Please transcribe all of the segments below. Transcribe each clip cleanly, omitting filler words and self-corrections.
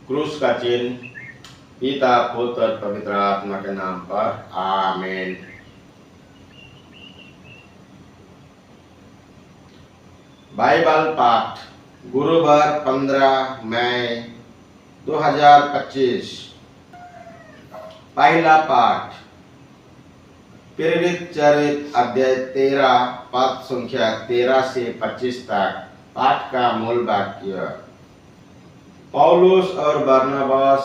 क्रूस का चिन्ह पिता पुत्र पवित्र आत्मा के नाम पर आमीन। बाइबल पाठ गुरुवार 15 मई 2025। पहला पाठ प्रेरित चरित्र अध्याय 13 पद संख्या 13 से 25 तक। पाठ का मूल वाक्य। पौलुस और बरनबास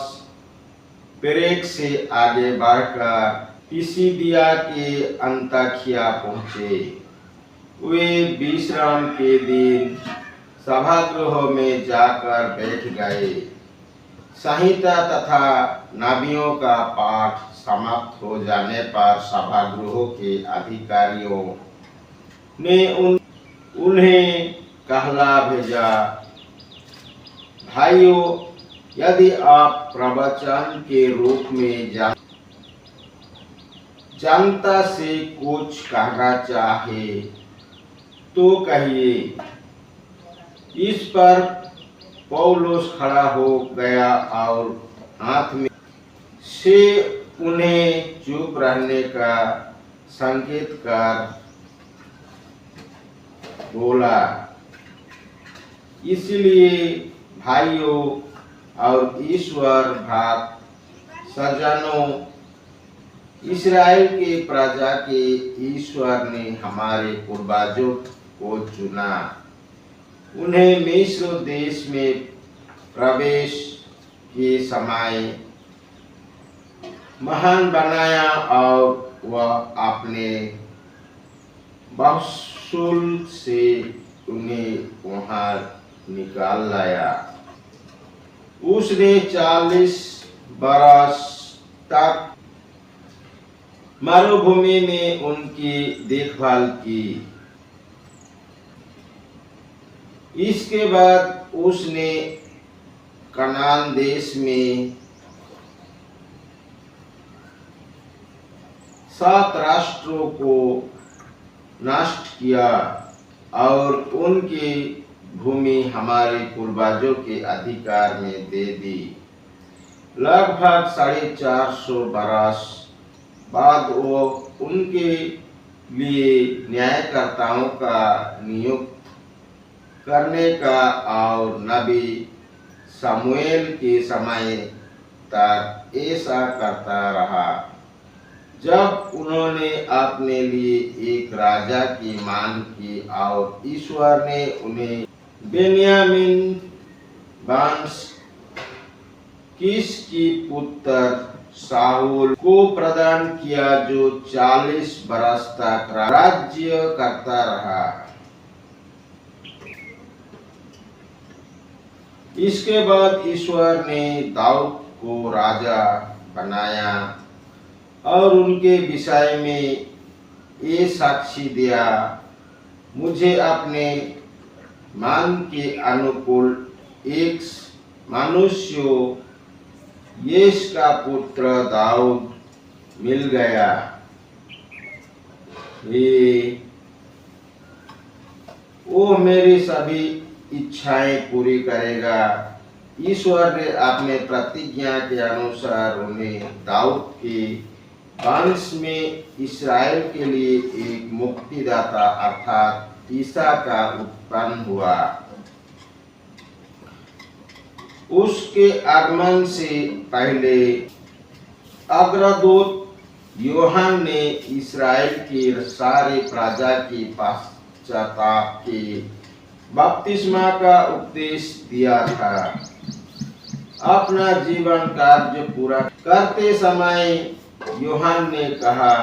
पेरेक से आगे बढ़कर पिसिदिया के अंताकिया पहुंचे। वे विश्राम के दिन सभागृह में जाकर बैठ गए। संहिता तथा नबियों का पाठ समाप्त हो जाने पर सभागृह के अधिकारियों ने उन्हें कहला भेजा, भाइयों, यदि आप प्रवचन के रूप में जनता से कुछ कहना चाहे तो कहिए। इस पर पौलुस खड़ा हो गया और हाथ में से उन्हें चुप रहने का संकेत कर बोला, इसलिए भाइयों और ईश्वर भक्त सज्जनों, इस्राएल के प्रजा के ईश्वर ने हमारे पूर्वजों को चुना, उन्हें मिस्र देश में प्रवेश के समय महान बनाया और वह अपने बहुसूल से उन्हें वहां निकाल लाया। उसने 40 बरस तक मरुभूमि में उनकी देखभाल की। इसके बाद उसने कनान देश में 7 राष्ट्रों को नष्ट किया और उनकी भूमि हमारे पूर्वजों के अधिकार में दे दी। लगभग 450 बरस बाद वो उनके लिए न्यायकर्ताओं का नियुक्त करने का और नबी सामुएल के समय तक ऐसा करता रहा। जब उन्होंने अपने लिए एक राजा की मांग की और ईश्वर ने उन्हें बेन्यामीन वंश कीश की पुत्र शाऊल को प्रदान किया, जो 40 बरस तक राज्य करता रहा। इसके बाद ईश्वर ने दाऊद को राजा बनाया और उनके विषय में ये साक्षी दिया, मुझे अपने मन के अनुकूल एक मनुष्य यीश का पुत्र दाऊद मिल गया। वो मेरी सभी इच्छाएं पूरी करेगा। ईश्वर ने अपने प्रतिज्ञा के अनुसार उन्हें दाऊद के वंश में इस्राएल के लिए एक मुक्तिदाता अर्थात ईसा का उत्पन्न हुआ। उसके आगमन से पहले अग्रदूत यूहन्ना ने इस्राएल की सारी प्रजा की पश्चाताप के बपतिस्मा का उपदेश दिया था। अपना जीवन कार्य पूरा करते समय यूहन्ना ने कहा,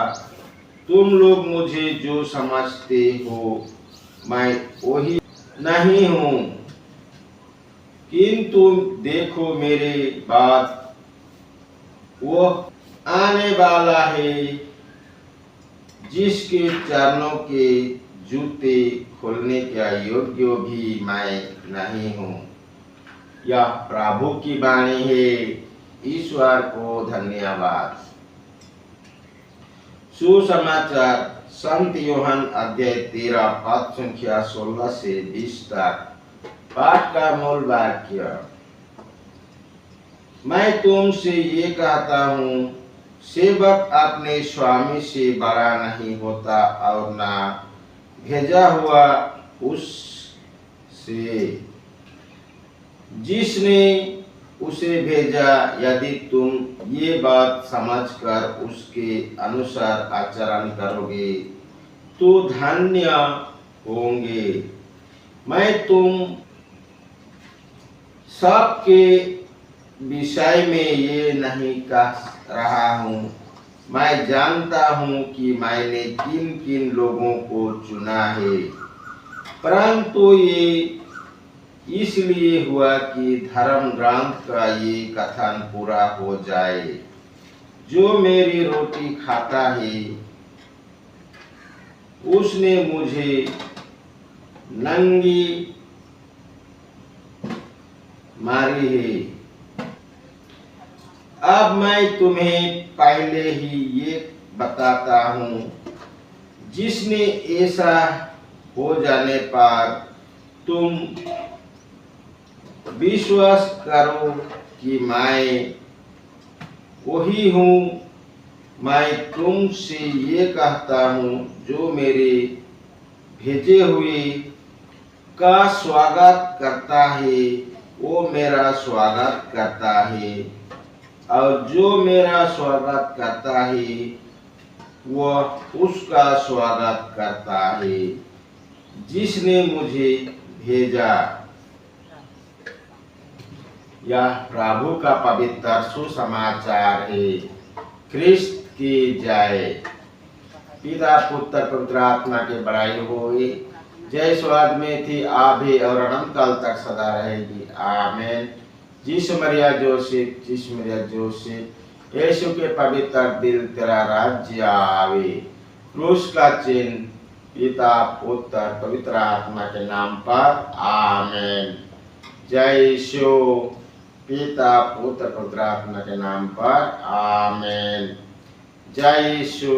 तुम लोग मुझे जो समझते हो मैं वही नहीं हूँ, किंतु देखो मेरे बाद वो आने वाला है जिसके चरणों के जूते खोलने का योग्य भी मैं नहीं हूँ। यह प्रभु की वाणी है। ईश्वर को धन्यवाद। सुसमाचार संत यूहन्ना अध्याय 13 पद संख्या 16 से 20 तक। पाठ का मूल वाक्य। मैं तुमसे ये कहता हूँ, सेवक अपने स्वामी से बड़ा नहीं होता और ना भेजा हुआ उससे जिसने उसे भेजा। यदि तुम ये बात समझकर उसके अनुसार आचरण करोगे तो धन्य होंगे। मैं तुम सबके विषय में ये नहीं कह रहा हूँ। मैं जानता हूँ कि मैंने किन किन लोगों को चुना है, परंतु ये इसलिए हुआ कि धर्म ग्रंथ का ये कथन पूरा हो जाए, जो मेरी रोटी खाता है उसने मुझे नंगी मारी है। अब मैं तुम्हें पहले ही ये बताता हूँ, जिसने ऐसा हो जाने पर तुम विश्वास करो कि मैं वही हूँ। मैं तुमसे ये कहता हूँ, जो मेरे भेजे हुए का स्वागत करता है वो मेरा स्वागत करता है, और जो मेरा स्वागत करता है वह उसका स्वागत करता है जिसने मुझे भेजा। यह प्रभु का पवित्र सुसमाचार है। ख्रिस्त की जय। पिता पुत्र पवित्र आत्मा की बड़ाई होगी। जय स्वाद में थी, आभी और अनंत काल तक सदा रहेगी। आमीन। जिस मरिया जोसेफ, जिस मरिया जोसेफ, यीशु के पवित्र दिल तेरा राज्य आवे। क्रूस का चिन्ह पिता पुत्र पवित्र आत्मा के नाम पर। आमीन। जय यीशु। पिता पुत्र पवित्र आत्मा के नाम पर। आमीन। जय यीशु।